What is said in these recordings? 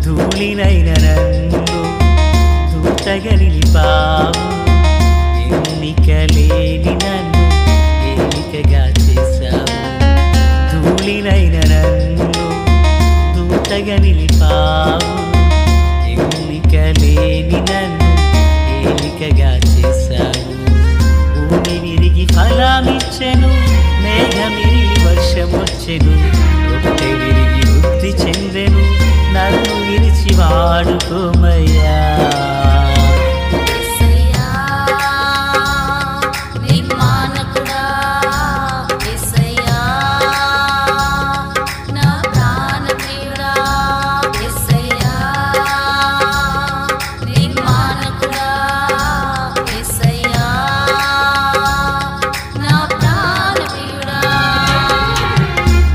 ధూళినైన నన్ను దూతగా నిలిపావు, ఎన్నిక లేని నన్ను ఏలికగా చేశావు. ధూళినైన నన్ను దూతగా నిలిపావు, ఎన్నిక లేని నన్ను ఏలికగా చేశావు. భూమి విరిగి ఫలమిచ్చెను, మేఘమిరిగి వర్షమొచ్చెను, రొట్టె విరిగి వృద్ధి చెందెను, నన్ను విరిచి వాడుకోమయ్యా.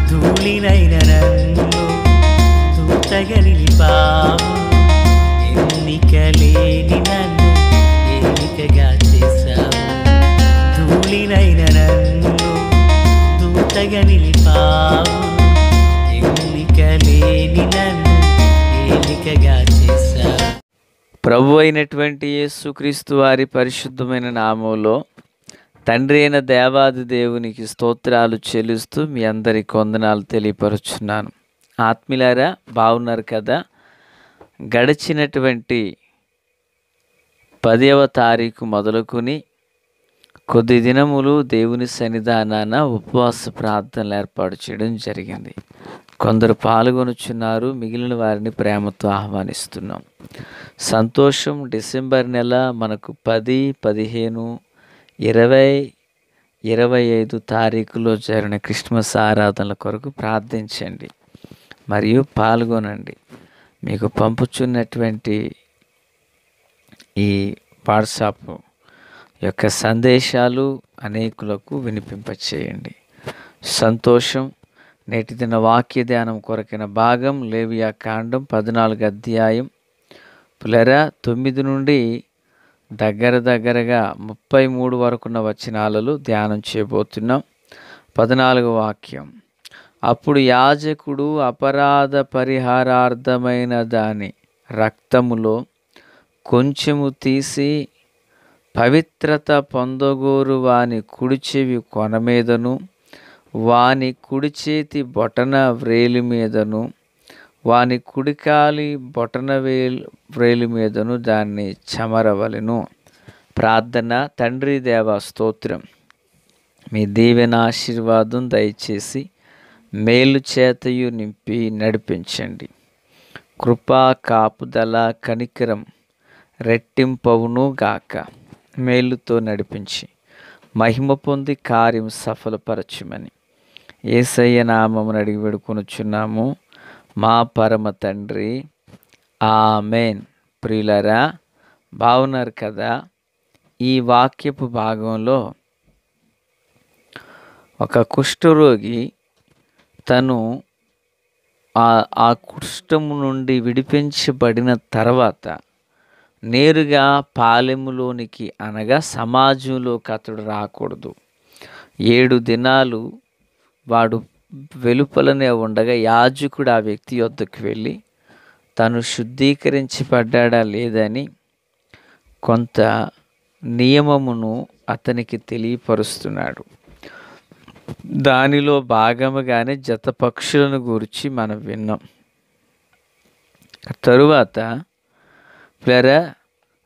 ధూళినైన నన్ను దూతగా నిలిపావు, ఎన్నిక లేని నన్ను ఏలికగా చేశావు. ధూళినైన నన్ను దూతగా నిలిపావు, ఎన్నిక లేని నన్ను ఏలికగా చేశావు. ప్రభు అయినటువంటి యేసుక్రీస్తు వారి పరిశుద్ధమైన నామములో తండ్రి అయిన దేవాది దేవునికి స్తోత్రాలు చెల్లిస్తూ మీ అందరికి వందనాలు తెలియపరుచున్నాను. ఆత్మీయులారా, బాగున్నారు కదా? గడిచినటువంటి 10వ తారీఖు మొదలుకొని కొద్ది దినములు దేవుని సన్నిధానాన ఉపవాస ప్రార్థనలు ఏర్పాటు చేయడం జరిగింది. కొందరు పాల్గొనుచున్నారు, మిగిలిన వారిని ప్రేమతో ఆహ్వానిస్తున్నాం. సంతోషం. డిసెంబర్ నెల మనకు 10, 15, 20, 25 తారీఖులో జరిగిన క్రిస్మస్ ఆరాధనల కొరకు ప్రార్థించండి మరియు పాల్గొనండి. మీకు పంపుచున్నటువంటి ఈ వాట్సాప్ యొక్క సందేశాలు అనేకులకు వినిపింపచేయండి. సంతోషం. నేటి దిన వాక్య ధ్యానం కొరకైన భాగం లేవియా కాండం 14 అధ్యాయం 9 నుండి దగ్గరగా 33 వరకున్న వచనాలలో ధ్యానం చేయబోతున్నాం. 14వ వాక్యం. అప్పుడు యాజకుడు అపరాధ పరిహారార్థమైన దాని రక్తములో కొంచెము తీసి పవిత్రత పొందగోరు వాని కుడి చెవి కొన మీదను, వాని కుడి చేతి బొటన వ్రేలి మీదను, వాని కుడికాలి బొటన వ్రేలి మీదను దాన్ని చెమరవలెను. ప్రార్థన. తండ్రి దేవ స్తోత్రం, మీ దీవెన ఆశీర్వాదం దయచేసి మేలు చేతయు నింపి నడిపించండి. కృపా కాపుదల కనికరం రెట్టింపవును గాక. మేలుతో నడిపించి మహిమ పొంది కార్యం సఫలపరచుమని యేసయ్య నామమున అడిగి వేడుకొనుచున్నాము మా పరమ తండ్రి, ఆమేన్. ప్రియులారా, బాగున్నారు కదా? ఈ వాక్యపు భాగంలో ఒక కుష్ఠరోగి తను ఆ కుష్ఠము నుండి విడిపించబడిన తర్వాత నేరుగా పాలెములోనికి అనగా సమాజంలోకి అతడు రాకూడదు. 7 దినాలు వాడు వెలుపలనే ఉండగా యాజకుడు ఆ వ్యక్తి యొద్దకు వెళ్ళి తను శుద్ధీకరించబడ్డా లేదని కొంత నియమమును అతనికి తెలియపరుస్తున్నాడు. దానిలో భాగముగానే జతపక్షులను గురించి మనం విన్నాం. తరువాత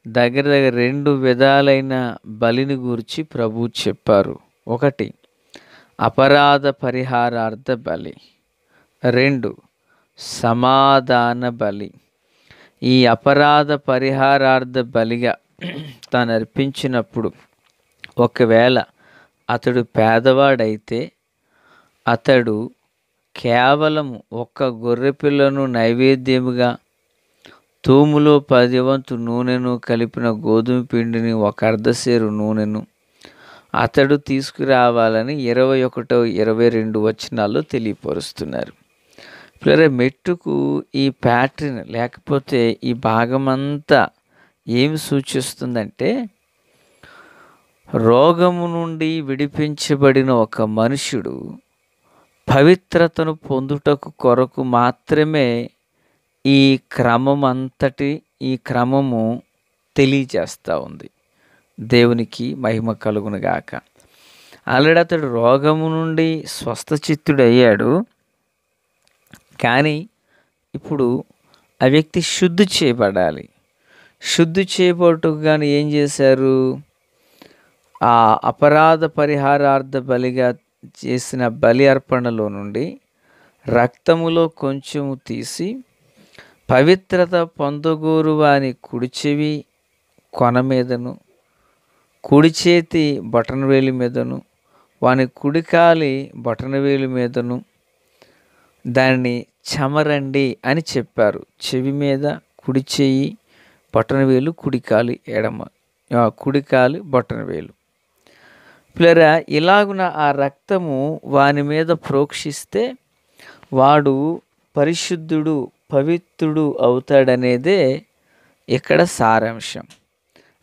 దగ్గర 2 విధాలైన బలిని గురించి ప్రభువు చెప్పారు. 1 అపరాధ పరిహారార్థ బలి, 2 సమాధాన బలి. ఈ అపరాధ పరిహారార్థ బలిగా తాను అర్పించినప్పుడు ఒకవేళ అతడు పేదవాడైతే అతడు కేవలం 1 గొర్రెపిల్లను నైవేద్యముగా తూములో 10 వంతు నూనెను కలిపిన గోధుమ పిండిని 1 అర్ధసేరు నూనెను అతడు తీసుకురావాలని 21, 22 వచనాల్లో తెలియపరుస్తున్నారు. మెట్టుకు ఈ ప్యాటర్న్ లేకపోతే ఈ భాగమంతా ఏమి సూచిస్తుందంటే, రోగము నుండి విడిపించబడిన ఒక మనుష్యుడు పవిత్రతను పొందుటకు కొరకు మాత్రమే ఈ ఈ క్రమము తెలియజేస్తూ ఉంది. దేవునికి మహిమ కలుగును గాక. ఆల్రెడీ అతడు రోగము నుండి స్వస్థచిత్తుడయ్యాడు. కానీ ఇప్పుడు ఆ వ్యక్తి శుద్ధి చేయబడాలి. శుద్ధి చేయబడుటకు గాని ఏం చేశారు? ఆ అపరాధ పరిహారార్థ బలిగా చేసిన బలి అర్పణలో నుండి రక్తములో కొంచెము తీసి పవిత్రత పొందగోరు వాని కుడి చెవి కొన మీదను, కుడి చేతి బొటనవేలి మీదను, వాని కుడికాలి బొటనవేలి మీదను దాన్ని చెమరండి అని చెప్పారు. చెవి మీద కుడి చెయ్యి బొటనవేలు, కుడికాలి కుడికాలి బొటనవేలు. పిల్లరా, ఇలాగున ఆ రక్తము వాని మీద ప్రోక్షిస్తే వాడు పరిశుద్ధుడు, పవిత్రుడు అవుతాడనేదే ఇక్కడ సారాంశం.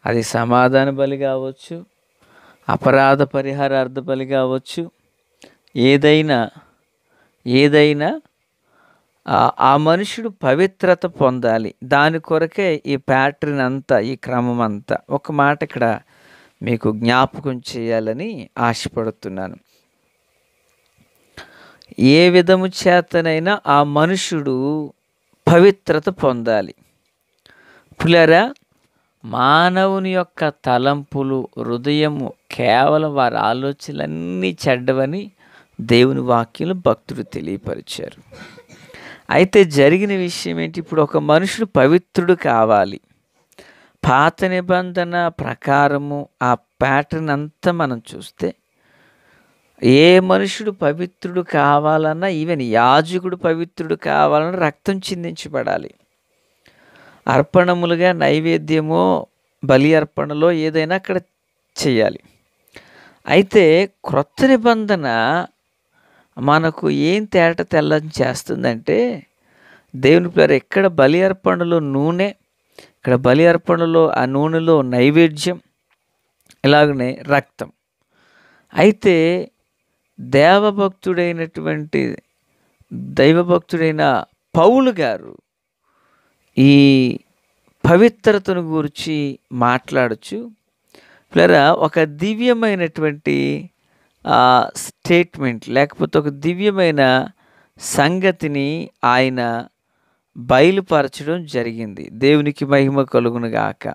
అది సమాధాన బలి కావచ్చు, అపరాధ పరిహారార్థ బలి కావచ్చు, ఏదైనా ఆ మనుషుడు పవిత్రత పొందాలి. దాని కొరకే ఈ ప్యాటర్న్ అంతా, ఈ క్రమం అంతా. ఒక మాట ఇక్కడ మీకు జ్ఞాపకం చేయాలని ఆశపడుతున్నాను. ఏ విధము చేతనైనా ఆ మనుషుడు పవిత్రత పొందాలి. పులరా, మానవుని యొక్క తలంపులు, హృదయము కేవలం వారి ఆలోచనలన్నీ చెడ్డవని దేవుని వాక్యంలో భక్తుడు తెలియపరిచారు. అయితే జరిగిన విషయం ఏంటి? ఇప్పుడు ఒక మనుషుడు పవిత్రుడు కావాలి. పాత నిబంధన ప్రకారము ఆ ప్యాటర్న్ అంతా మనం చూస్తే ఏ మనుషుడు పవిత్రుడు కావాలన్నా, ఈవెన్ యాజకుడు పవిత్రుడు కావాలన్నా రక్తం చిందించబడాలి. అర్పణములుగా నైవేద్యమో బలి అర్పణలో ఏదైనా అక్కడ చేయాలి. అయితే క్రొత్త నిబంధన మనకు ఏం తెల్లని చేస్తుందంటే, దేవుని పిల్లలు ఎక్కడ బలి అర్పణలో నూనె, ఇక్కడ బలి అర్పణలో ఆ నూనెలో నైవేద్యం, ఇలాగనే రక్తం. అయితే దైవభక్తుడైన పౌలు గారు ఈ పవిత్రతను గురించి మాట్లాడుచు పిల్లరా ఒక దివ్యమైనటువంటి స్టేట్మెంట్, లేకపోతే ఒక దివ్యమైన సంగతిని ఆయన బయలుపరచడం జరిగింది. దేవునికి మహిమ కలుగును గాక.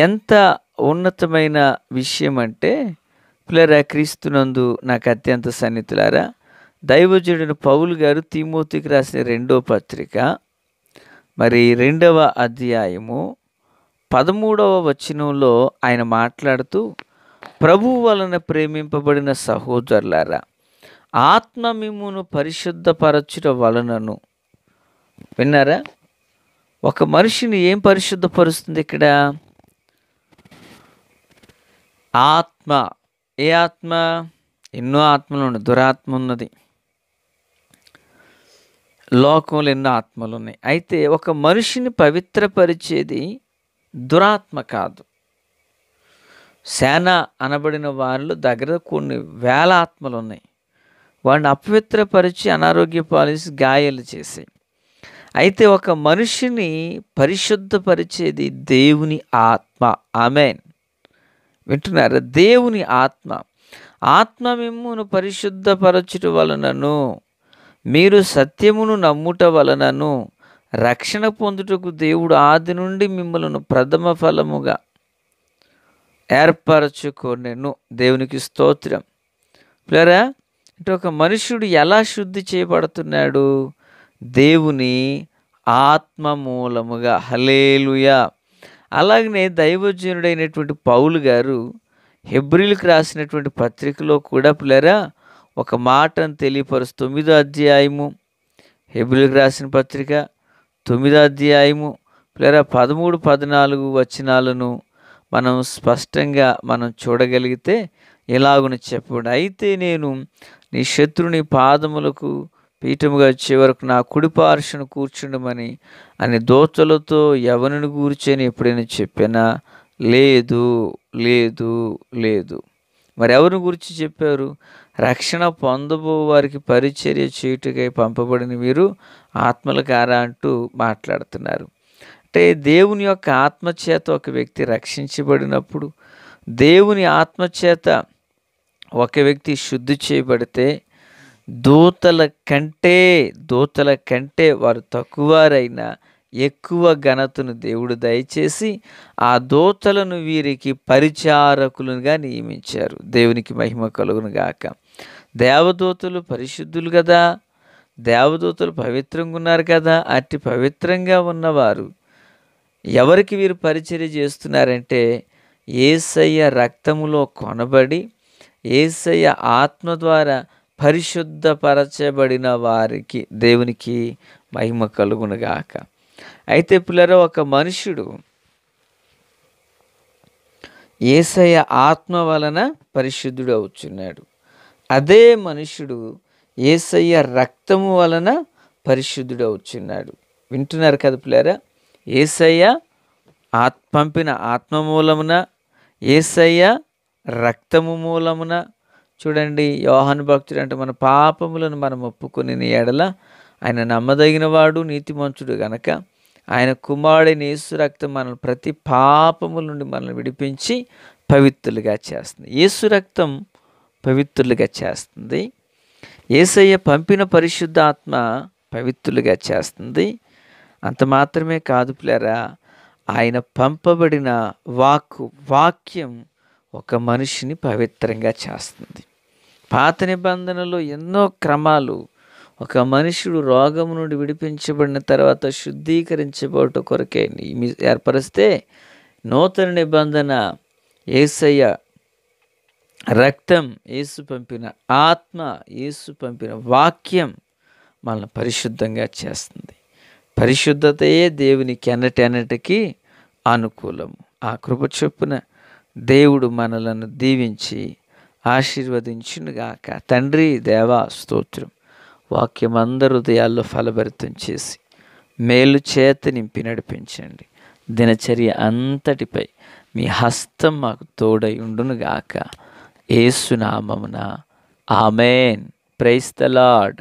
ఎంత ఉన్నతమైన విషయం అంటే పిల్లరా, క్రీస్తునందు నాకు అత్యంత సన్నిహితులారా, దైవజనుడైన పౌలు గారు తిమోతికి రాసిన 2వ పత్రిక 2వ అధ్యాయము 13వ వచనంలో ఆయన మాట్లాడుతూ, ప్రభువు వలన ప్రేమింపబడిన సహోదరులారా, ఆత్మ మిమ్మును పరిశుద్ధపరచుట వలనను. విన్నారా? ఒక మనిషిని ఏం పరిశుద్ధపరుస్తుంది ఇక్కడ? ఆత్మ. ఏ ఆత్మ? ఎన్నో ఆత్మలు ఉన్నాయి. దురాత్మ ఉన్నది, లోకంలో ఎన్నో ఆత్మలు ఉన్నాయి. అయితే ఒక మనిషిని పవిత్రపరిచేది దురాత్మ కాదు. సేన అనబడిన వారిలో దగ్గర కొన్ని వేల ఆత్మలు ఉన్నాయి. వాడిని అపవిత్రపరిచి అనారోగ్య పాలిసి గాయాలు చేసాయి. అయితే ఒక మనిషిని పరిశుద్ధపరిచేది దేవుని ఆత్మ. ఆమేన్. వింటున్నారా? దేవుని ఆత్మ. ఆత్మ మిమ్మును పరిశుద్ధపరచుట వలనను, మీరు సత్యమును నమ్ముట వలనను రక్షణ పొందుటకు దేవుడు ఆది నుండి మిమ్మలను ప్రథమ ఫలముగా ఏర్పరచుకొనెను. దేవునికి స్తోత్రం. పిల్లరా, అంటే ఒక మనుష్యుడు ఎలా శుద్ధి చేయబడుతున్నాడు? దేవుని ఆత్మ మూలముగా. హల్లెలూయా. అలాగనే దైవజనుడైనటువంటి పౌలు గారు హెబ్రీలకు రాసినటువంటి పత్రికలో కూడా పిల్లరా ఒక మాటను తెలియపరుస్తూ 9వ అధ్యాయము, హెబ్రీలకు రాసిన పత్రిక 9వ అధ్యాయము పిల్లరా 13, 14 వచనాలను మనం స్పష్టంగా చూడగలిగితే ఎలాగున చెప్పండి. అయితే నేను నీ శత్రుని పాదములకు పీఠముగా వచ్చే వరకు నా కుడి పార్శ్వన కూర్చుండమని అని దోతలతో ఎవరిని కూర్చొని ఎప్పుడైనా చెప్పినా? లేదు, లేదు, లేదు. మరి ఎవరిని గురించి చెప్పారు? రక్షణ పొందబో వారికి పరిచర్య చేయుటకై పంపబడిన వీరు ఆత్మల కారా అంటూ మాట్లాడుతున్నారు. అంటే దేవుని యొక్క ఆత్మచేత ఒక వ్యక్తి రక్షించబడినప్పుడు, దేవుని ఆత్మచేత ఒక వ్యక్తి శుద్ధి చేయబడితే దూతల కంటే వారు తక్కువారైనా ఎక్కువ ఘనతను దేవుడు దయచేసి ఆ దూతలను వీరికి పరిచారకులుగా నియమించారు. దేవునికి మహిమ కలుగును గాక. దేవదూతలు పరిశుద్ధులు కదా, దేవదూతలు పవిత్రంగా ఉన్నారు కదా. అట్టి పవిత్రంగా ఉన్నవారు ఎవరికి వీరు పరిచర్య చేస్తున్నారంటే యేసయ్య రక్తములో కొనబడి యేసయ్య ఆత్మ ద్వారా పరిశుద్ధపరచబడిన వారికి. దేవునికి మహిమ కలుగును గాక. అయితే పిల్లరా, ఒక మనుషుడు యేసయ్య ఆత్మ వలన పరిశుద్ధుడు అవుచున్నాడు. అదే మనుషుడు యేసయ్య రక్తము వలన పరిశుద్ధుడు అవుచున్నాడు. వింటున్నారు కదా పిల్లరా? యేసయ్య పంపిన ఆత్మ మూలమున, యేసయ్య రక్తము మూలమున. చూడండి, యోహాను భక్తుడు అంటే మన పాపములను మనం ఒప్పుకొని ఎడల ఆయన నమ్మదగిన వాడు, నీతిమంతుడు గనక ఆయన కుమారుడైన యేసు రక్తం మనల్ని ప్రతి పాపముల నుండి మనల్ని విడిపించి పవిత్రులుగా చేస్తుంది. యేసు రక్తం పవిత్రులుగా చేస్తుంది. యేసయ్య పంపిన పరిశుద్ధ ఆత్మ పవిత్రులుగా చేస్తుంది. అంత మాత్రమే కాదు పిల్లరా, ఆయన పంపబడిన వాక్యం ఒక మనిషిని పవిత్రంగా చేస్తుంది. పాత నిబంధనలో ఎన్నో క్రమాలు. ఒక మనుషుడు రోగం నుండి విడిపించబడిన తర్వాత శుద్ధీకరించబడట కొరకే ఏర్పరిస్తే, నూతన నిబంధన యేసయ్య రక్తం, యేసు పంపిన ఆత్మ, యేసు పంపిన వాక్యం మనల్ని పరిశుద్ధంగా చేస్తుంది. పరిశుద్ధతయే దేవునికి అన్నిటికీ అనుకూలము. ఆ కృప చొప్పున దేవుడు మనలను దీవించి ఆశీర్వదించునుగాక. తండ్రి, దేవా స్తోత్రం. వాక్యం అందరి హృదయాల్లో ఫలభరితం చేసి మేలు చేత నింపి నడిపించండి. దినచర్య అంతటిపై మీ హస్తం మాకు తోడై ఉండునుగాక. యేసు నామమున ఆమేన్. Praise the lord.